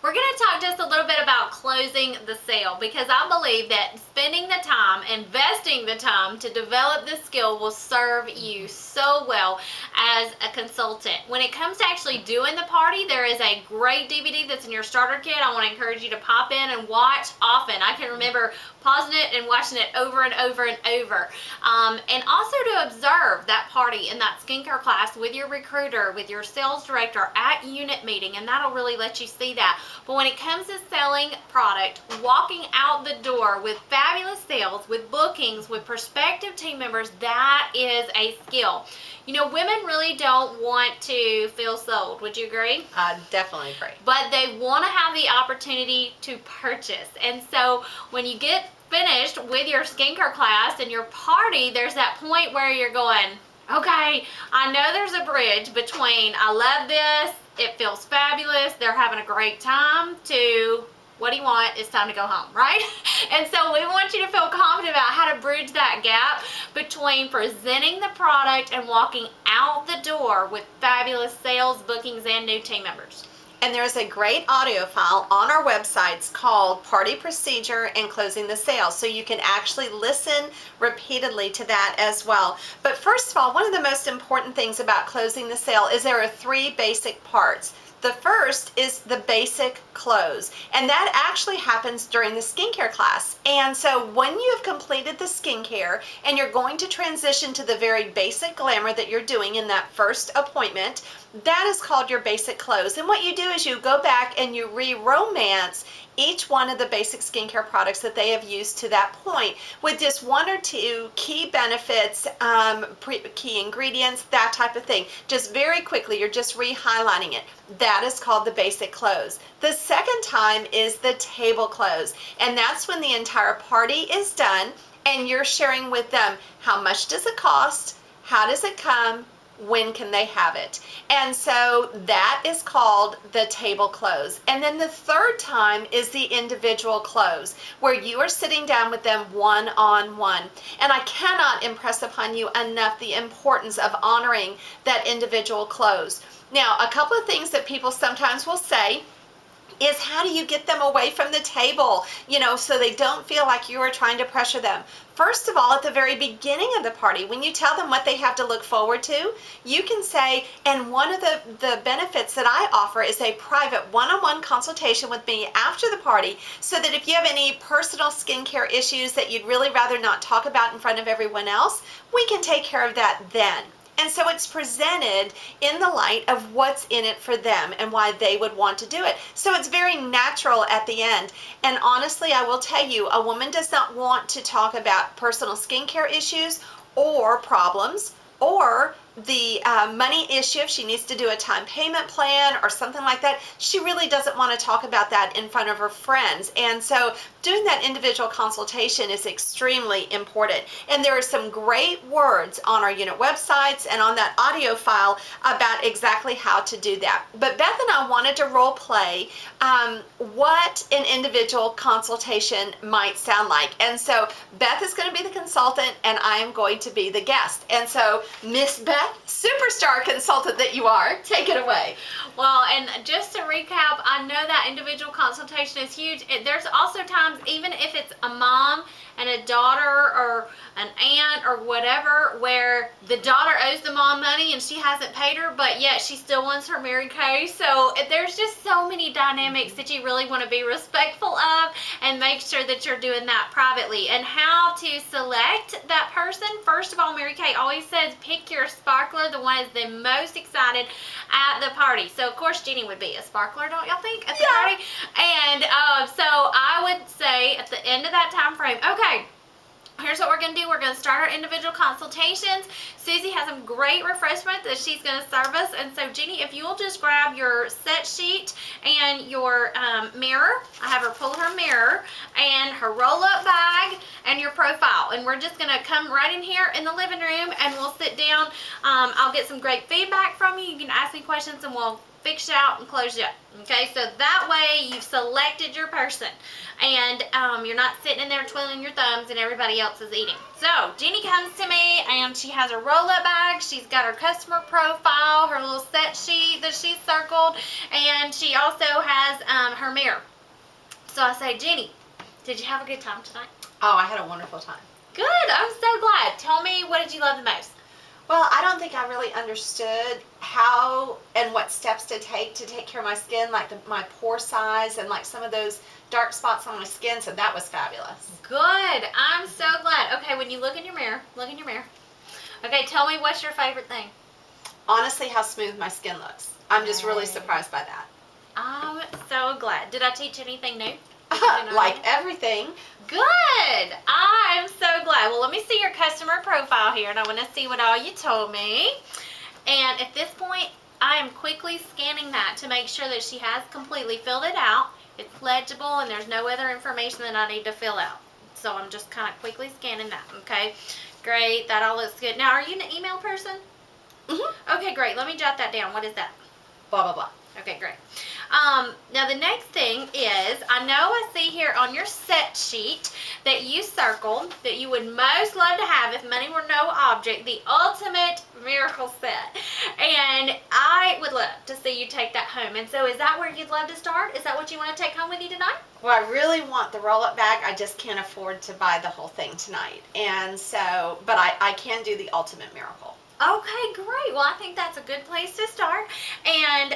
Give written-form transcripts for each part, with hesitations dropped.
We're going to talk just a little bit about closing the sale, because I believe that spending the time, investing the time to develop this skill will serve you so well as a consultant. When it comes to actually doing the party, there is a great DVD that's in your starter kit. I want to encourage you to pop in and watch often. I can remember pausing it and watching it over and over and over. And also to observe that party and that skincare class with your recruiter, with your sales director at unit meeting, and that'll really let you see that. But when it comes to selling product, walking out the door with fabulous sales, with bookings, with prospective team members, that is a skill. You know, women really don't want to feel sold. Would you agree? I definitely agree. But they want to have the opportunity to purchase. And so when you get finished with your skincare class and your party, there's that point where you're going, okay, I know there's a bridge between I love this, it feels fabulous, they're having a great time, to what do you want? It's time to go home, right? And so we want you to feel confident about how to bridge that gap between presenting the product and walking out the door with fabulous sales, bookings, and new team members. And there's a great audio file on our websites called Party Procedure and Closing the Sale. So you can actually listen repeatedly to that as well. But first of all, one of the most important things about closing the sale is there are 3 basic parts. The first is the basic close, and that actually happens during the skincare class. And so when you have completed the skincare and you're going to transition to the very basic glamour that you're doing in that first appointment, that is called your basic close. And what you do is you go back and you re-romance each one of the basic skincare products that they have used to that point with just 1 or 2 key benefits, key ingredients, that type of thing. Just very quickly, you're just re-highlighting it. That is called the basic close. The second time is the table close, and that's when the entire party is done and you're sharing with them how much does it cost, how does it come, when can they have it. And so that is called the table close. And then the third time is the individual close, where you are sitting down with them one-on-one. And I cannot impress upon you enough the importance of honoring that individual close. Now, a couple of things that people sometimes will say is, how do you get them away from the table, you know, so they don't feel like you are trying to pressure them? First of all, at the very beginning of the party, when you tell them what they have to look forward to, you can say, and one of the benefits that I offer is a private one-on-one consultation with me after the party, so that if you have any personal skincare issues that you'd really rather not talk about in front of everyone else, we can take care of that then. And so it's presented in the light of what's in it for them and why they would want to do it. So it's very natural at the end. And honestly, I will tell you, a woman does not want to talk about personal skincare issues or problems or the money issue. If she needs to do a time payment plan or something like that, she really doesn't want to talk about that in front of her friends. And so doing that individual consultation is extremely important. And there are some great words on our unit websites and on that audio file about exactly how to do that. But Beth and I wanted to role play what an individual consultation might sound like. And so Beth is going to be the consultant and I am going to be the guest. And so Miss Beth, superstar consultant that you are, take it away. Well, and just to recap, I know that individual consultation is huge. There's also times, even if it's a mom and a daughter or an aunt or whatever, where the daughter owes the mom money and she hasn't paid her, but yet she still wants her Mary Kay. So there's just so many dynamics that you really want to be respectful of and make sure that you're doing that privately. And how to select that person, first of all, Mary Kay always says pick your sparkler, the one is the most excited at the party. So of course Jeannie would be a sparkler, don't y'all think, at the party? And so I would say at the end of that time frame, okay, here's what we're going to do. We're going to start our individual consultations. Susie has some great refreshments that she's going to serve us. And so, Jeannie, if you'll just grab your set sheet and your mirror. I have her pull her mirror and her roll-up bag and your profile. And we're just going to come right in here in the living room and we'll sit down. I'll get some great feedback from you. You can ask me questions and we'll fix you out and close you up. Okay, so that way you've selected your person, and you're not sitting in there twiddling your thumbs and everybody else is eating. So Jeannie comes to me and she has her roll-up bag. She's got her customer profile, her little set sheet that she's circled, and she also has her mirror. So I say, Jeannie, did you have a good time tonight? Oh, I had a wonderful time. Good. I'm so glad. Tell me, what did you love the most? Well, I don't think I really understood how and what steps to take care of my skin, like my pore size and like some of those dark spots on my skin, so that was fabulous. Good. I'm so glad. Okay, when you look in your mirror, look in your mirror. Okay, tell me, what's your favorite thing? Honestly, how smooth my skin looks. I'm just really surprised by that. I'm so glad. Did I teach anything new? Like everything. Good. I'm so glad. Well, let me see your customer profile here, and I want to see what all you told me. And at this point, I am quickly scanning that to make sure that she has completely filled it out. It's legible, and there's no other information that I need to fill out. So I'm just kind of quickly scanning that, okay? Great. That all looks good. Now, are you an email person? Mm-hmm. Okay, great. Let me jot that down. What is that? Blah, blah, blah. Okay, great. Now the next thing is, I know I see here on your set sheet that you circled that you would most love to have, if money were no object, the ultimate miracle set. And I would love to see you take that home. And so is that where you'd love to start? Is that what you want to take home with you tonight? Well, I really want the roll-up bag. I just can't afford to buy the whole thing tonight. And so, but I can do the ultimate miracle. Okay, great. Well, I think that's a good place to start. And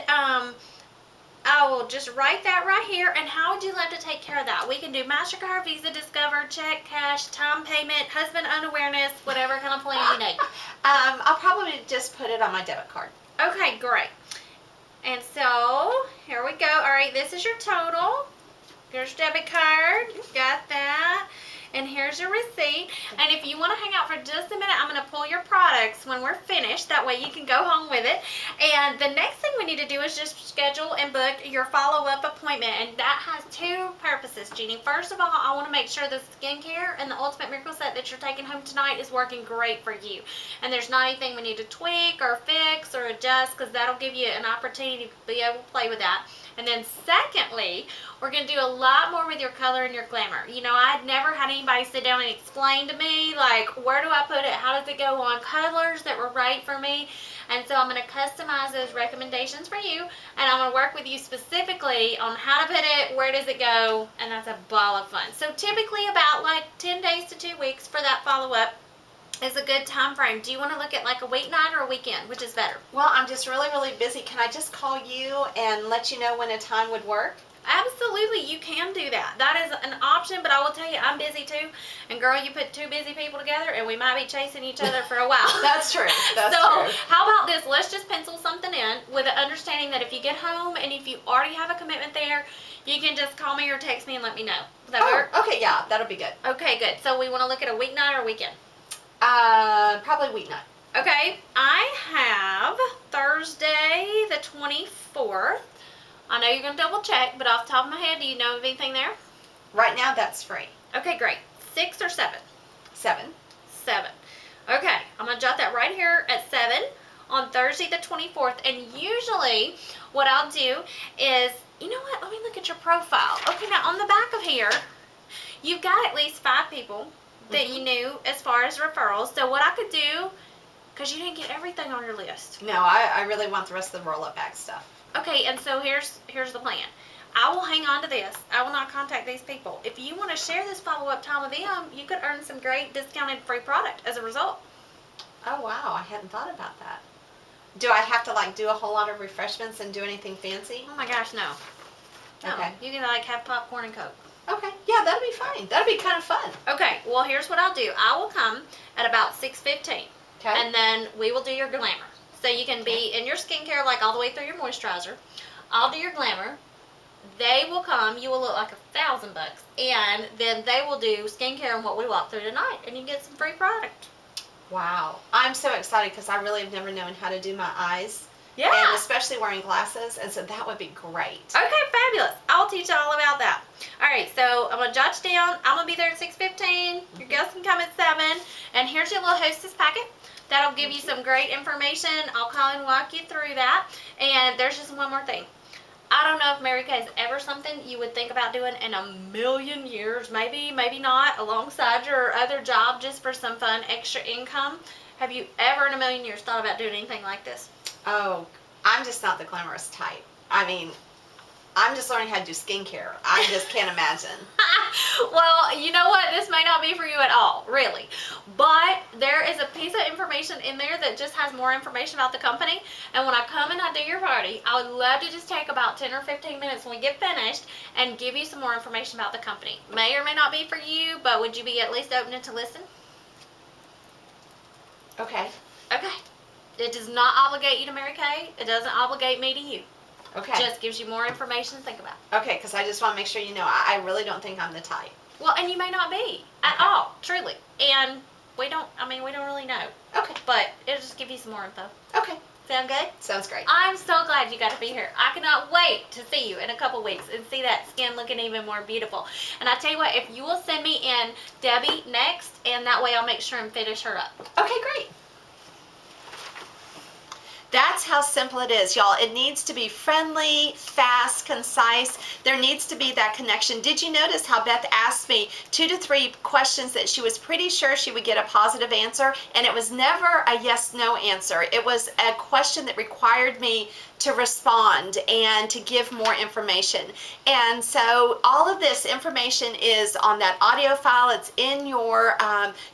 I will just write that right here. And how would you love to take care of that? We can do MasterCard, Visa, Discover, check, cash, time payment, husband unawareness, whatever kind of plan you need. I'll probably just put it on my debit card. Okay, great. And so, here we go. All right, this is your total. Here's your debit card. Got that. And here's your receipt. And if you want to hang out for just a minute, I'm going to pull your products when we're finished. That way you can go home with it. And the next thing we need to do is just schedule and book your follow-up appointment. And that has two purposes, Jeannie. First of all, I want to make sure the skincare and the Ultimate Miracle Set that you're taking home tonight is working great for you. And there's not anything we need to tweak or fix or adjust, because that'll give you an opportunity to be able to play with that. And then secondly, we're going to do a lot more with your color and your glamour. You know, I'd never had anybody sit down and explain to me, like, where do I put it? How does it go on? Colors that were right for me. And so I'm going to customize those recommendations for you. And I'm going to work with you specifically on how to put it, where does it go, and that's a ball of fun. So typically about like 10 days to 2 weeks for that follow-up is a good time frame. Do you want to look at like a weeknight or a weekend? Which is better? Well, I'm just really, really busy. Can I just call you and let you know when a time would work? Absolutely, you can do that. That is an option, but I will tell you, I'm busy too. And girl, you put two busy people together and we might be chasing each other for a while. That's true. That's so, true. how about this? Let's just pencil something in with the understanding that if you get home and if you already have a commitment there, you can just call me or text me and let me know. Does that work? Okay, yeah, that'll be good. Okay, good. So we want to look at a weeknight or weekend? Probably weeknight. Okay, I have Thursday the 24th. I know you're going to double check, but off the top of my head, do you know of anything there? Right now, that's free. Okay, great. 6 or 7? 7. 7. Okay, I'm going to jot that right here at 7 on Thursday the 24th. And usually what I'll do is, you know what, let me look at your profile. Okay, now on the back of here, you've got at least 5 people that you knew as far as referrals. So what I could do, because you didn't get everything on your list. No, I really want the rest of the roll-up bag stuff. Okay, and so here's the plan. I will hang on to this. I will not contact these people. If you want to share this follow-up time with them, you could earn some great discounted free product as a result. Oh, wow. I hadn't thought about that. Do I have to, like, do a whole lot of refreshments and do anything fancy? Oh, my gosh, no. No. Okay. You can, like, have popcorn and Coke. Okay. Yeah, that'll be fine. That'll be kind of fun. Okay, well, here's what I'll do. I will come at about 6:15. Okay. And then we will do your glamour. So you can be in your skincare, like, all the way through your moisturizer. I'll do your glamour. They will come. You will look like $1,000. And then they will do skincare and what we walk through tonight. And you get some free product. Wow. I'm so excited because I really have never known how to do my eyes. Yeah. And especially wearing glasses. And so that would be great. Okay, fabulous. I'll teach you all about that. All right, so I'm going to jot you down. I'm going to be there at 6:15. Your guests can come at 7. And here's your little hostess packet. That'll give you some great information. I'll call and walk you through that. And there's just one more thing. I don't know if Mary Kay is ever something you would think about doing in a million years. Maybe, maybe not, alongside your other job just for some fun extra income. Have you ever in a million years thought about doing anything like this? Oh, I'm just not the glamorous type. I mean, I'm just learning how to do skincare. I just can't imagine. Well, you know what? This may not be for you at all, really. But there is a piece of information in there that just has more information about the company. And when I come and I do your party, I would love to just take about 10 or 15 minutes when we get finished and give you some more information about the company. May or may not be for you, but would you be at least open to listen? Okay. Okay. It does not obligate you to Mary Kay. It doesn't obligate me to you. Okay. Just gives you more information to think about. Okay, because I just want to make sure you know, I really don't think I'm the type. Well, and you may not be at Okay. all, truly. And we don't really know. Okay. But it'll just give you some more info. Okay. Sound good? Sounds great. I'm so glad you got to be here. I cannot wait to see you in a couple weeks and see that skin looking even more beautiful. And I tell you what, if you will send me in Debbie next, and that way I'll make sure and finish her up. Okay, great. That's how simple it is, y'all. It needs to be friendly, fast, concise. There needs to be that connection. Did you notice how Beth asked me 2 to 3 questions that she was pretty sure she would get a positive answer, and it was never a yes/no answer. It was a question that required me to respond and to give more information. And so all of this information is on that audio file. It's in your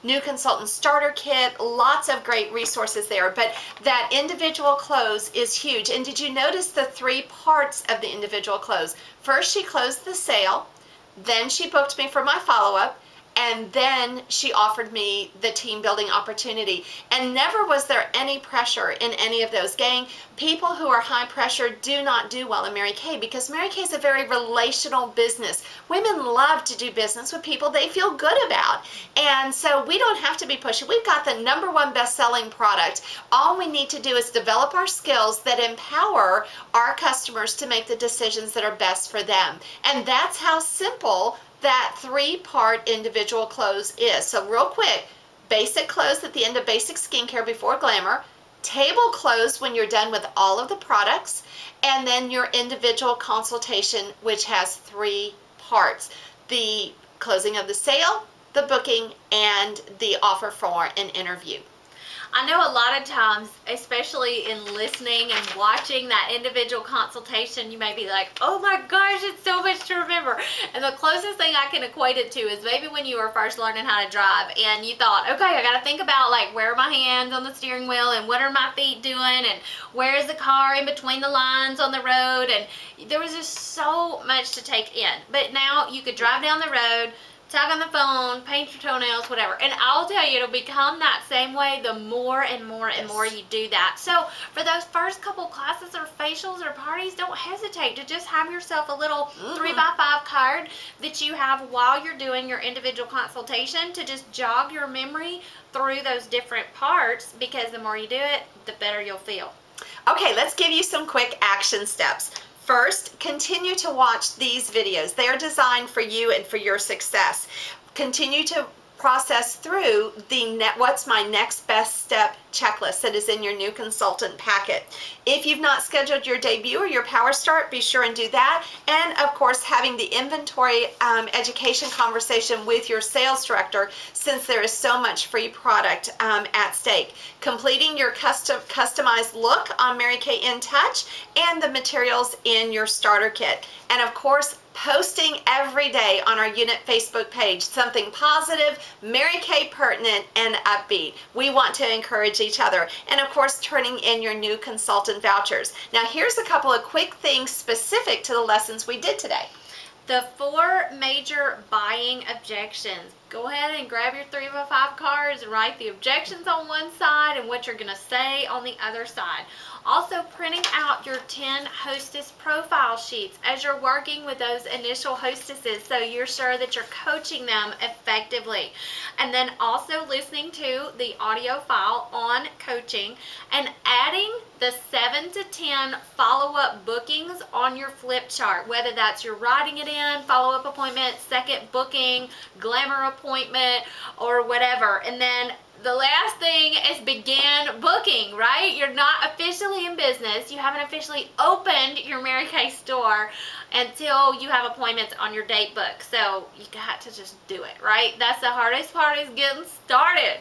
new consultant starter kit. Lots of great resources there, but that individual close is huge. And did you notice the 3 parts of the individual close? First, she closed the sale, then she booked me for my follow-up, and then she offered me the team building opportunity. And never was there any pressure in any of those. Gang, people who are high pressure do not do well in Mary Kay, because Mary Kay is a very relational business. Women love to do business with people they feel good about. And so we don't have to be pushy. We've got the #1 best-selling product. All we need to do is develop our skills that empower our customers to make the decisions that are best for them. And that's how simple that 3-part individual close is. So real quick, basic close at the end of basic skincare before glamour, table close when you're done with all of the products, and then your individual consultation, which has 3 parts: the closing of the sale, the booking, and the offer for an interview. I know a lot of times, especially in listening and watching that individual consultation, you may be like, oh my gosh, it's so much to remember. And the closest thing I can equate it to is maybe when you were first learning how to drive and you thought, okay, I got to think about like where are my hands on the steering wheel and what are my feet doing and where is the car in between the lines on the road. And there was just so much to take in. But now you could drive down the road, talk on the phone, paint your toenails, whatever. And I'll tell you, it'll become that same way the more and more and more you do that. So for those first couple classes or facials or parties, don't hesitate to just have yourself a little 3x5 card that you have while you're doing your individual consultation to just jog your memory through those different parts, because the more you do it, the better you'll feel. Okay, let's give you some quick action steps. First, continue to watch these videos. They are designed for you and for your success. Continue to process through the what's my next best step checklist that is in your new consultant packet. If you've not scheduled your debut or your power start, be sure and do that. And of course, having the inventory education conversation with your sales director, since there is so much free product at stake. Completing your customized look on Mary Kay in Touch, and the materials in your starter kit. And of course, posting every day on our unit Facebook page something positive, Mary Kay pertinent, and upbeat. We want to encourage each other. And of course, turning in your new consultant vouchers. Now here's a couple of quick things specific to the lessons we did today. The 4 major buying objections. Go ahead and grab your 3x5 cards and write the objections on one side and what you're going to say on the other side. Also, printing out your 10 hostess profile sheets as you're working with those initial hostesses, so you're sure that you're coaching them effectively. And then also listening to the audio file on coaching and adding the 7 to 10 follow-up bookings on your flip chart, whether that's you're writing it in, follow-up appointment, second booking, glamour appointment, or whatever. And then the last thing is begin booking, right? You're not officially in business. You haven't officially opened your Mary Kay store until you have appointments on your date book. So you got to just do it, right? That's the hardest part, is getting started.